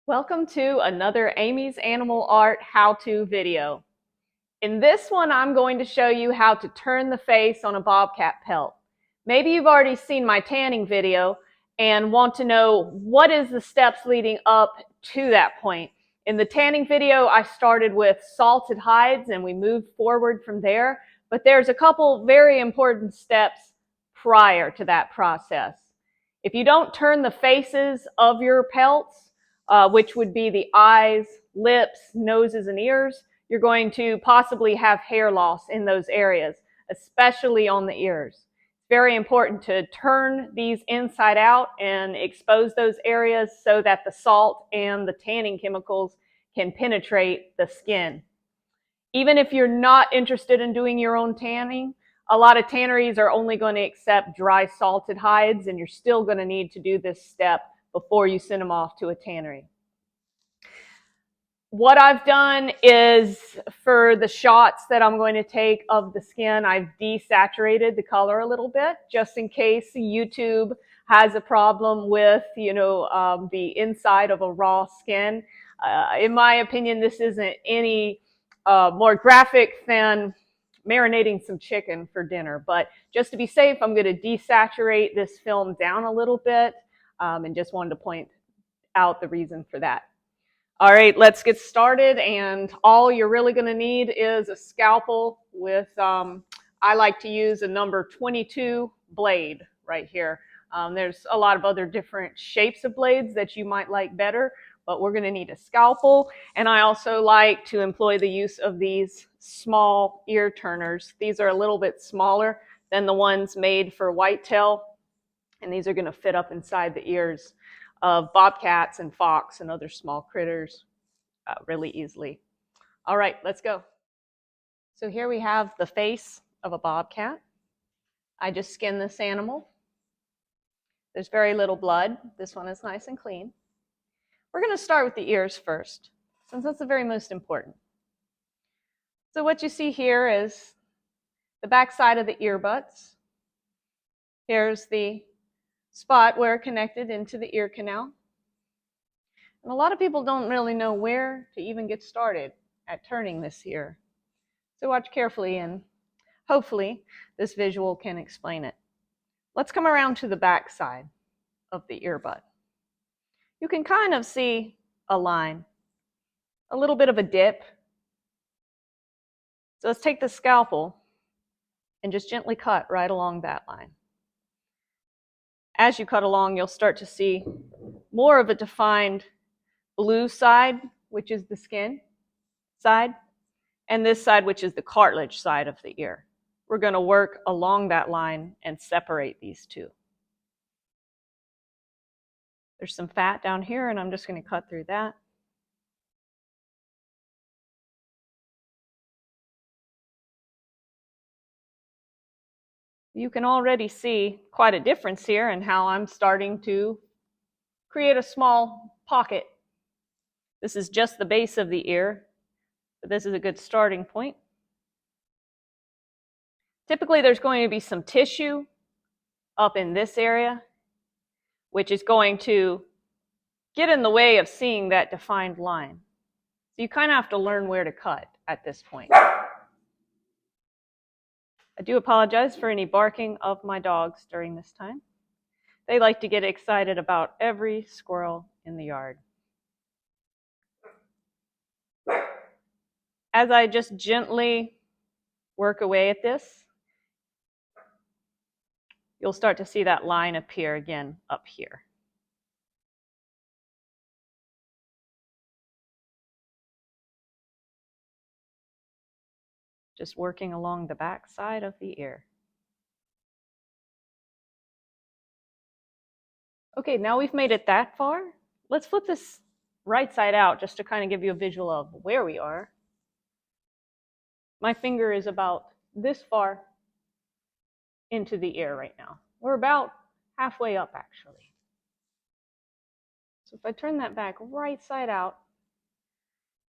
Welcome to another Amy's Animal Art how-to video. In this one, I'm going to show you how to turn the face on a bobcat pelt. Maybe you've already seen my tanning video and want to know what is the steps leading up to that point. In the tanning video, I started with salted hides and we moved forward from there, but there's a couple very important steps prior to that process. If you don't turn the faces of your pelts, which would be the eyes, lips, noses, and ears, you're going to possibly have hair loss in those areas, especially on the ears. It's very important to turn these inside out and expose those areas so that the salt and the tanning chemicals can penetrate the skin. Even if you're not interested in doing your own tanning, a lot of tanneries are only going to accept dry salted hides, and you're still going to need to do this step before you send them off to a tannery. What I've done is, for the shots that I'm going to take of the skin, I've desaturated the color a little bit, just in case YouTube has a problem with, the inside of a raw skin. In my opinion, this isn't any more graphic than marinating some chicken for dinner. But just to be safe, I'm going to desaturate this film down a little bit, and just wanted to point out the reason for that. All right, let's get started, and all you're really going to need is a scalpel with, I like to use a number 22 blade right here. There's a lot of other different shapes of blades that you might like better, but we're going to need a scalpel, and I also like to employ the use of these small ear turners. These are a little bit smaller than the ones made for whitetail, and these are going to fit up inside the ears of bobcats and fox and other small critters really easily. All right, let's go. So here we have the face of a bobcat. I just skinned this animal. There's very little blood. This one is nice and clean. We're going to start with the ears first, since that's the very most important. So what you see here is the back side of the ear butts. Here's the spot where it connected into the ear canal. And a lot of people don't really know where to even get started at turning this ear. So watch carefully, and hopefully this visual can explain it. Let's come around to the back side of the ear butt. You can kind of see a line, a little bit of a dip. So let's take the scalpel and just gently cut right along that line. As you cut along, you'll start to see more of a defined blue side, which is the skin side, and this side, which is the cartilage side of the ear. We're going to work along that line and separate these two. There's some fat down here, and I'm just going to cut through that. You can already see quite a difference here in how I'm starting to create a small pocket. This is just the base of the ear, but this is a good starting point. Typically, there's going to be some tissue up in this area, which is going to get in the way of seeing that defined line. So you kind of have to learn where to cut at this point. I do apologize for any barking of my dogs during this time. They like to get excited about every squirrel in the yard. As I just gently work away at this, you'll start to see that line appear again up here. Just working along the back side of the ear. Okay, now we've made it that far. Let's flip this right side out just to kind of give you a visual of where we are. My finger is about this far into the ear right now. We're about halfway up, actually. So if I turn that back right side out,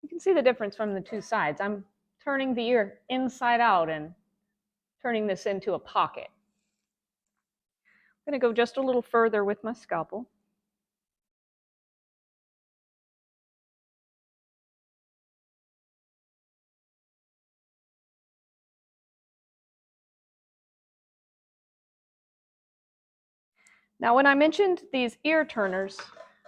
you can see the difference from the two sides. I'm turning the ear inside out and turning this into a pocket. I'm going to go just a little further with my scalpel. Now, when I mentioned these ear turners,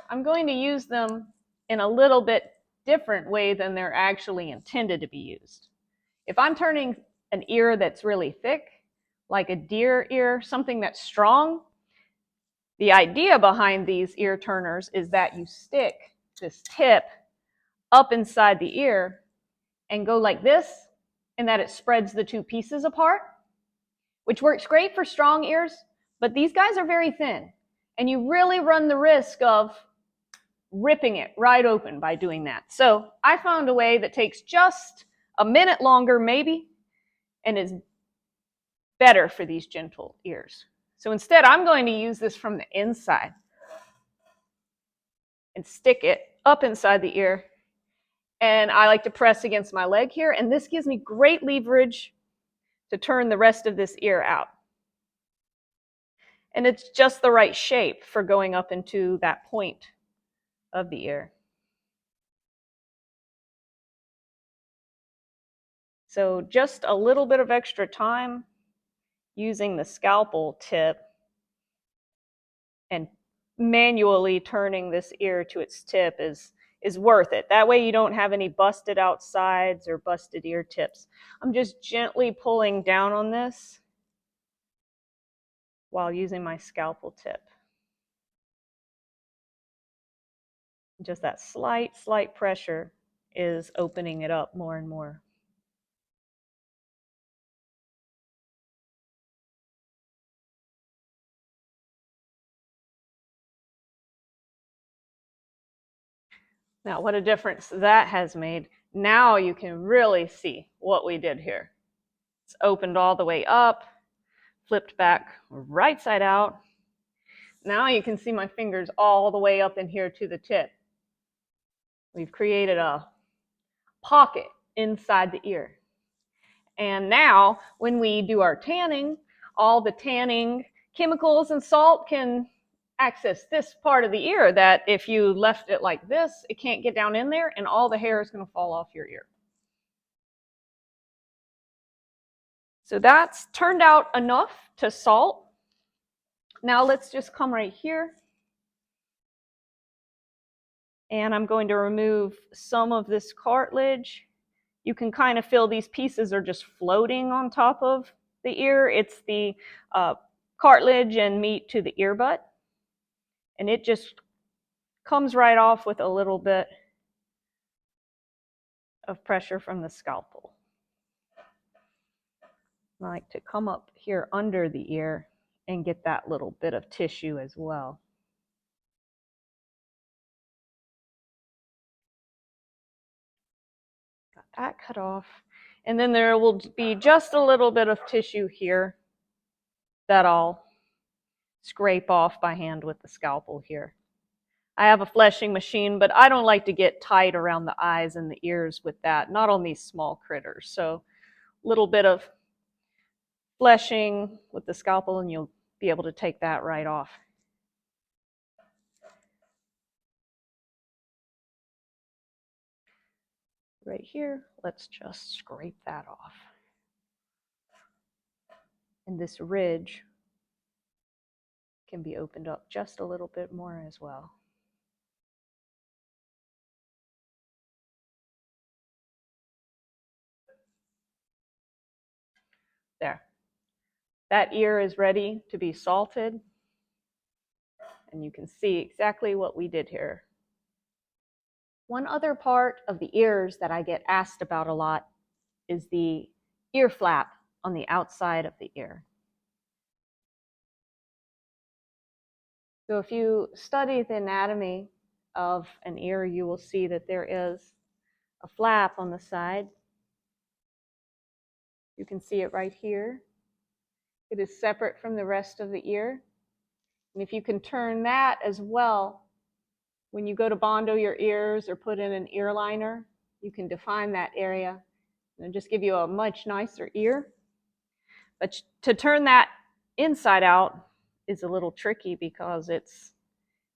I'm going to use them in a little bit different way than they're actually intended to be used. If I'm turning an ear that's really thick, like a deer ear, something that's strong, the idea behind these ear turners is that you stick this tip up inside the ear and go like this, and that it spreads the two pieces apart, which works great for strong ears, but these guys are very thin, and you really run the risk of ripping it right open by doing that. So I found a way that takes just a minute longer maybe, and is better for these gentle ears. So instead, I'm going to use this from the inside and stick it up inside the ear. And I like to press against my leg here, and this gives me great leverage to turn the rest of this ear out. And it's just the right shape for going up into that point of the ear. So just a little bit of extra time using the scalpel tip and manually turning this ear to its tip is worth it. That way you don't have any busted out sides or busted ear tips. I'm just gently pulling down on this while using my scalpel tip. Just that slight pressure is opening it up more and more. Now, what a difference that has made. Now you can really see what we did here. It's opened all the way up, flipped back right side out. Now you can see my fingers all the way up in here to the tip. We've created a pocket inside the ear. And now when we do our tanning, all the tanning chemicals and salt can access this part of the ear that if you left it like this, it can't get down in there and all the hair is going to fall off your ear. So that's turned out enough to salt. Now let's just come right here. And I'm going to remove some of this cartilage. You can kind of feel these pieces are just floating on top of the ear. It's the cartilage and meat to the ear butt. And it just comes right off with a little bit of pressure from the scalpel. I like to come up here under the ear and get that little bit of tissue as well. Got that cut off. And then there will be just a little bit of tissue here that I'll scrape off by hand with the scalpel here. I have a fleshing machine, but I don't like to get tight around the eyes and the ears with that, not on these small critters. So a little bit of fleshing with the scalpel and you'll be able to take that right off. Right here, let's just scrape that off. And this ridge can be opened up just a little bit more as well. There. That ear is ready to be salted. And you can see exactly what we did here. One other part of the ears that I get asked about a lot is the ear flap on the outside of the ear. So if you study the anatomy of an ear, you will see that there is a flap on the side. You can see it right here. It is separate from the rest of the ear. And if you can turn that as well, when you go to bondo your ears or put in an ear liner, you can define that area and just give you a much nicer ear. But to turn that inside out is a little tricky because it's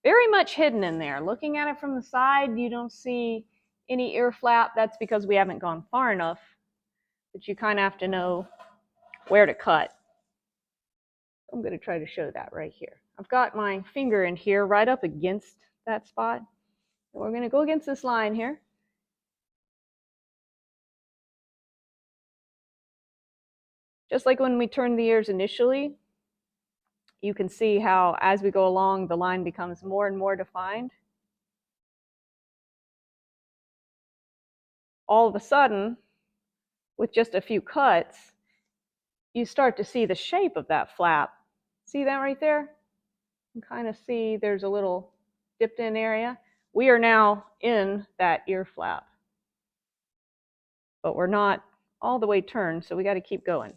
very much hidden in there. Looking at it from the side, you don't see any ear flap. That's because we haven't gone far enough, but you kind of have to know where to cut. I'm going to try to show that right here. I've got my finger in here right up against that spot. And we're going to go against this line here. Just like when we turn the ears initially, you can see how as we go along, the line becomes more and more defined. All of a sudden, with just a few cuts, you start to see the shape of that flap. See that right there? You can kind of see there's a little dipped in area. We are now in that ear flap, but we're not all the way turned, so we got to keep going.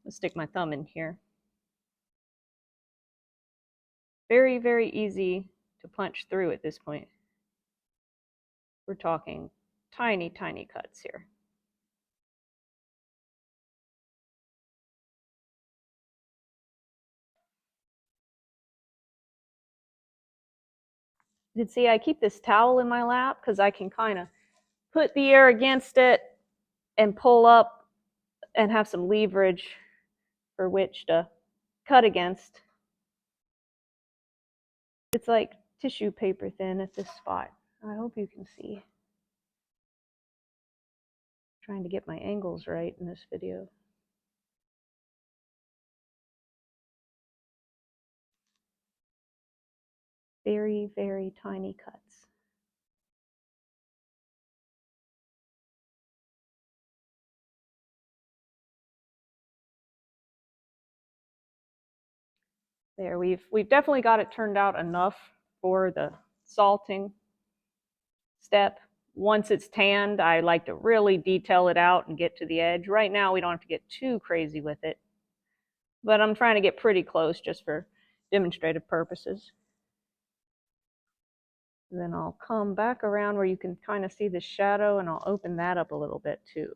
Let's stick my thumb in here. Very, very easy to punch through at this point. We're talking tiny, tiny cuts here. You can see I keep this towel in my lap because I can kind of put the ear against it and pull up and have some leverage for which to cut against. It's like tissue paper thin at this spot. I hope you can see. I'm trying to get my angles right in this video. Very, very tiny cuts. There, we've definitely got it turned out enough for the salting step. Once it's tanned, I like to really detail it out and get to the edge. Right now, we don't have to get too crazy with it, but I'm trying to get pretty close just for demonstrative purposes. And then I'll come back around where you can kind of see the shadow, and I'll open that up a little bit too.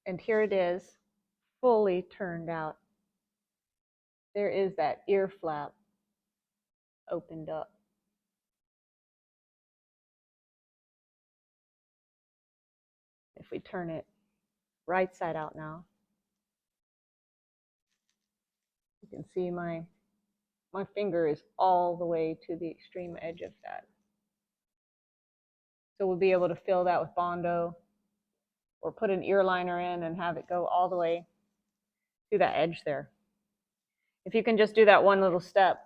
And here it is, fully turned out. There is that ear flap opened up. If we turn it right side out now, you can see my finger is all the way to the extreme edge of that. So we'll be able to fill that with Bondo or put an ear liner in and have it go all the way to that edge there. If you can just do that one little step,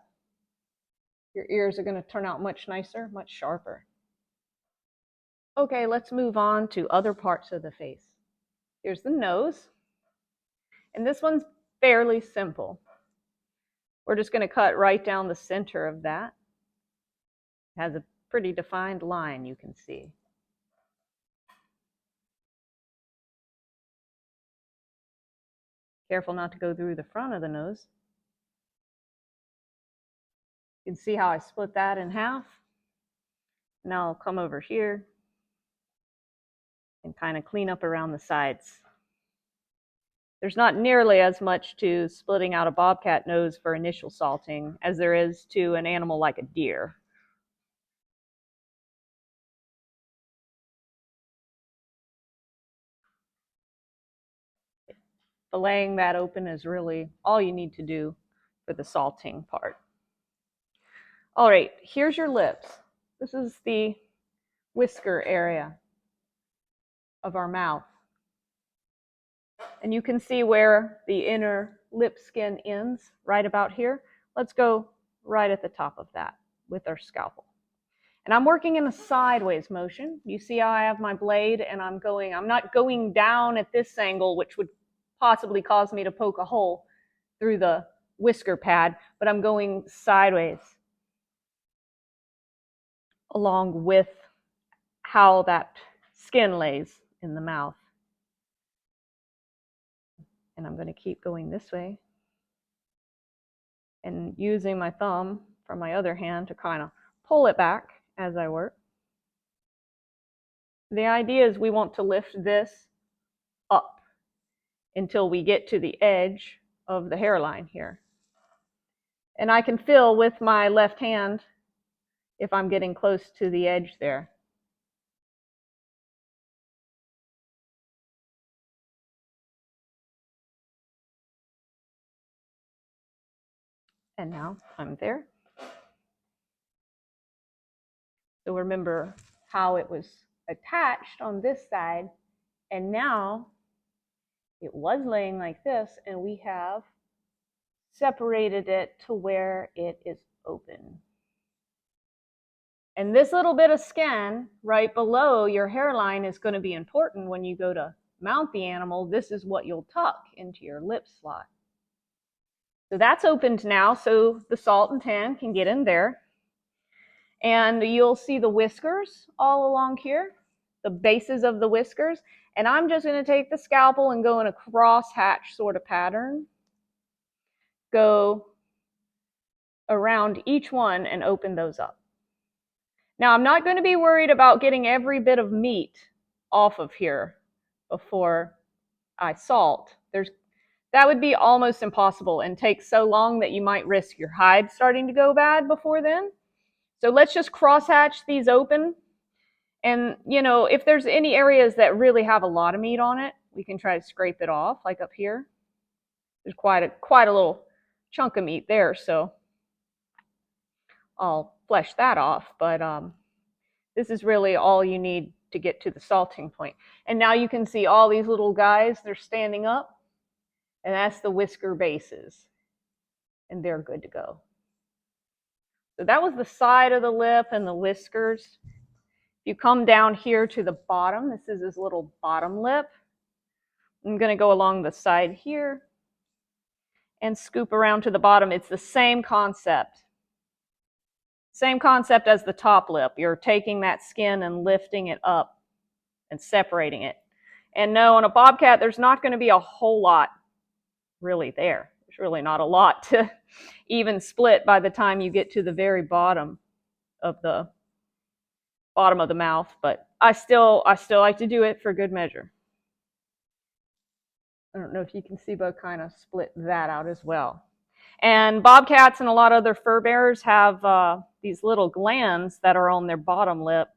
your ears are going to turn out much nicer, much sharper. Okay, let's move on to other parts of the face. Here's the nose. And this one's fairly simple. We're just going to cut right down the center of that. It has a pretty defined line, you can see. Careful not to go through the front of the nose. You can see how I split that in half. Now I'll come over here and kind of clean up around the sides. There's not nearly as much to splitting out a bobcat nose for initial salting as there is to an animal like a deer. Filleting that open is really all you need to do for the salting part. All right, here's your lips. This is the whisker area of our mouth. And you can see where the inner lip skin ends, right about here. Let's go right at the top of that with our scalpel. And I'm working in a sideways motion. You see how I have my blade and I'm not going down at this angle, which would possibly cause me to poke a hole through the whisker pad, but I'm going sideways along with how that skin lays in the mouth. And I'm going to keep going this way and using my thumb from my other hand to kind of pull it back as I work. The idea is we want to lift this up until we get to the edge of the hairline here. And I can feel with my left hand if I'm getting close to the edge there. And now I'm there. So remember how it was attached on this side, and now it was laying like this, and we have separated it to where it is open. And this little bit of skin right below your hairline is going to be important when you go to mount the animal. This is what you'll tuck into your lip slot. So that's opened now, so the salt and tan can get in there. And you'll see the whiskers all along here, the bases of the whiskers. And I'm just going to take the scalpel and go in a cross-hatch sort of pattern. Go around each one and open those up. Now, I'm not going to be worried about getting every bit of meat off of here before I salt. That would be almost impossible and take so long that you might risk your hide starting to go bad before then. So let's just crosshatch these open. And, if there's any areas that really have a lot of meat on it, we can try to scrape it off, like up here. There's quite a little chunk of meat there, so I'll flesh that off. But this is really all you need to get to the salting point. And now you can see all these little guys, they're standing up, and that's the whisker bases. And they're good to go. So that was the side of the lip and the whiskers. You come down here to the bottom. This is his little bottom lip. I'm going to go along the side here and scoop around to the bottom. It's the same concept. Same concept as the top lip. You're taking that skin and lifting it up and separating it. And no, on a bobcat, there's not going to be a whole lot really there. There's really not a lot to even split by the time you get to the very bottom of the mouth, but I still like to do it for good measure. I don't know if you can see, but I kind of split that out as well. And bobcats and a lot of other fur bearers have these little glands that are on their bottom lip.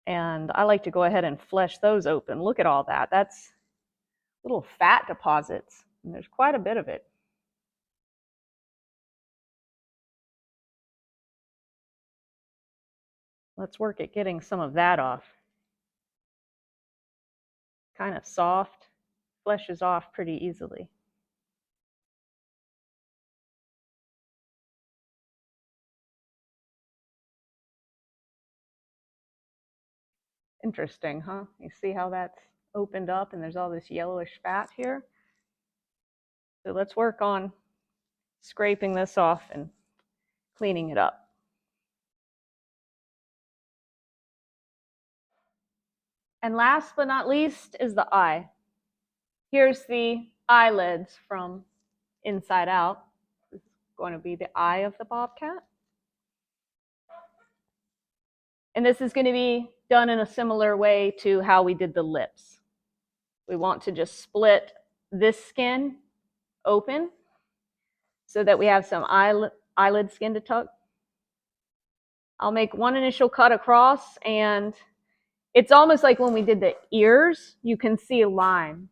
And I like to go ahead and flesh those open. Look at all that. That's little fat deposits, and there's quite a bit of it. Let's work at getting some of that off. Kind of soft, fleshes off pretty easily. Interesting, huh? You see how that's opened up and there's all this yellowish fat here? So let's work on scraping this off and cleaning it up. And last but not least is the eye. Here's the eyelids from inside out. This is going to be the eye of the bobcat. And this is going to be done in a similar way to how we did the lips. We want to just split this skin open so that we have some eyelid skin to tuck. I'll make one initial cut across, and it's almost like when we did the ears, you can see a line.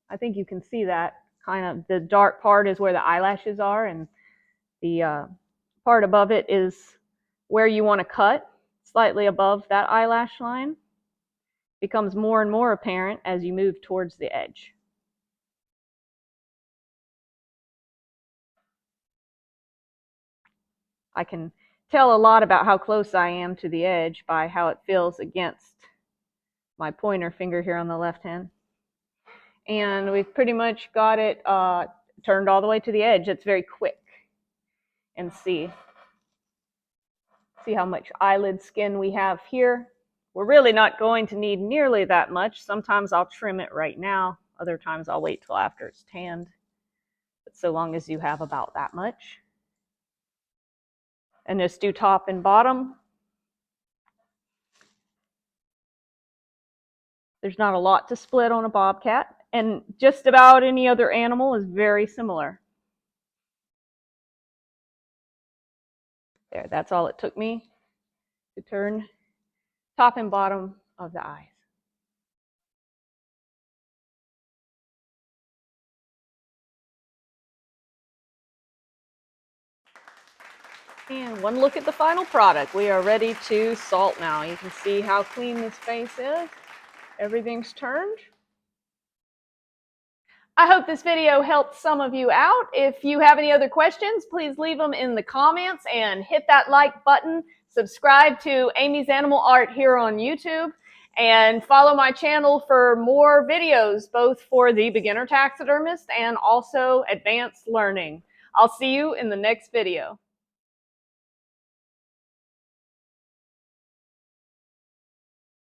I think you can see that. Kind of the dark part is where the eyelashes are, and the part above it is where you want to cut, slightly above that eyelash line. Becomes more and more apparent as you move towards the edge. I can tell a lot about how close I am to the edge by how it feels against my pointer finger here on the left hand. And we've pretty much got it turned all the way to the edge. It's very quick. And see how much eyelid skin we have here. We're really not going to need nearly that much. Sometimes I'll trim it right now. Other times I'll wait till after it's tanned. But so long as you have about that much. And just do top and bottom. There's not a lot to split on a bobcat, and just about any other animal is very similar. There, that's all it took me to turn top and bottom of the eyes. And one look at the final product. We are ready to salt now. You can see how clean this face is. Everything's turned. I hope this video helped some of you out. If you have any other questions, please leave them in the comments and hit that like button. Subscribe to Amy's Animal Art here on YouTube and follow my channel for more videos, both for the beginner taxidermist and also advanced learning. I'll see you in the next video.